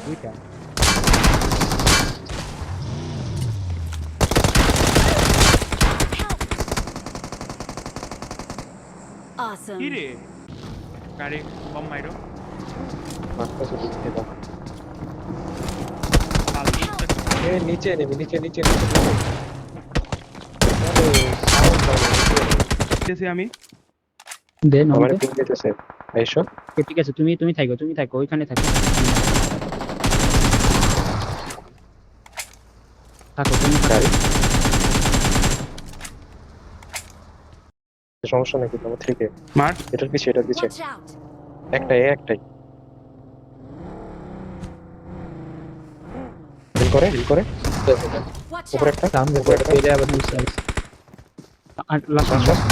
দুইটা Awesome. কি রে গাড়ি বম মাইরো মারতেছে দিক থেকে। পালকি এ নিচে নেবে নিচে নিচে নিচে নিচে। আরে সাউন্ড করে দেখতেছি আমি দেন আমার আমাকে। পিং দিতেছে। আইসো ঠিক আছে, তুমি থাকো ওইখানে থাকো। থাকো তুমি থাকো। গাড়ি সমস্যা নাকি তোমার থেকে? মার এটার পিছে এটার পিছে Watch out. একটাই একটাই হিল করে Watch উপরে out. একটা সামনে উপরে একটা পেলে আবার নিচে আসে। আর লাস্ট লাস্ট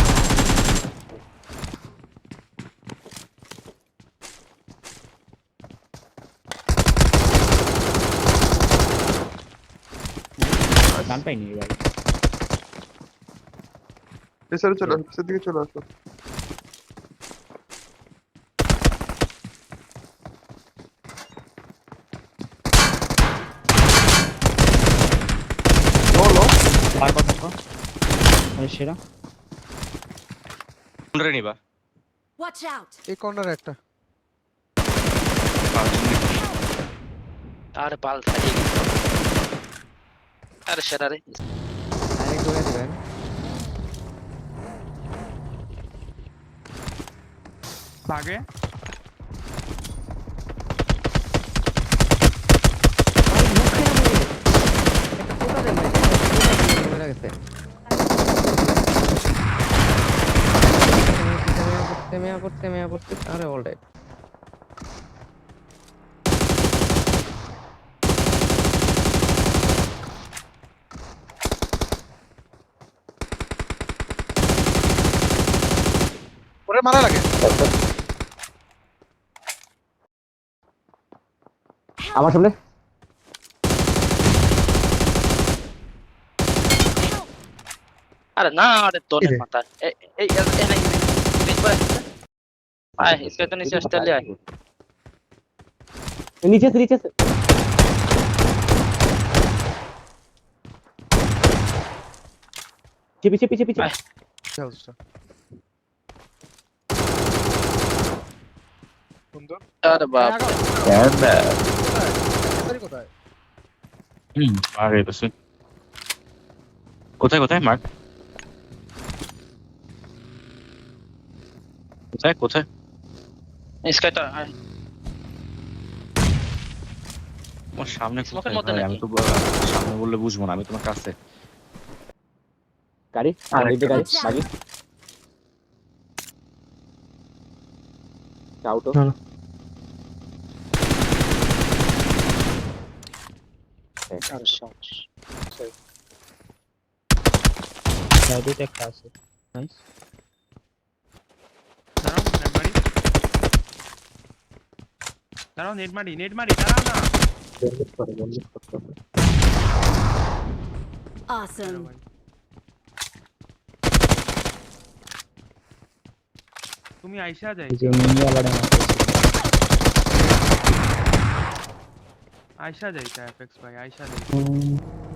গান পাইনি এবার। পেছনে চলে আসো, পেছন দিকে চলে আসো। লো লো আর কত থাকো আরে সেরা কোনটা নিবা Watch out. এই কর্নারে একটা আরে পাল ফাটিয়ে গেছে আরে সেরা রে ডাইরেক্ট ধরে দিবেন। লাগে আরে অলরাইট ওরে মারা লাগে। আমার সামনে अरे ना अरे दोनों माता ए ए ए नहीं बीच पर आए इसके तो नीचे ऑस्ट्रेलिया है নিচে পিছে হেলসটা সুন্দর। अरे बाप কোথায় কোথায়? আরে বসে কোথায় কোথায় মার্ক কোথায় কোথায় इसका तो তোমার সামনে Smoke কোথায় এর মধ্যে ভাই? নাকি? আমি তো সামনে বললে বুঝবো না, আমি তোমার কাছে গাড়ি আরেকটা গাড়ি Watch out. গাড়ি আউটো আর সাউন্ড গাড়িতে একটা আছে নাইস। দাঁড়াও নেট মারি দাঁড়াও না বন্ধ করতে হবে। Awesome. তুমি আইসা যাই এই যে মিনিওয়ালাটা আইসা যাইতা এফএক্স ভাই আইসা যাই মারতেছে।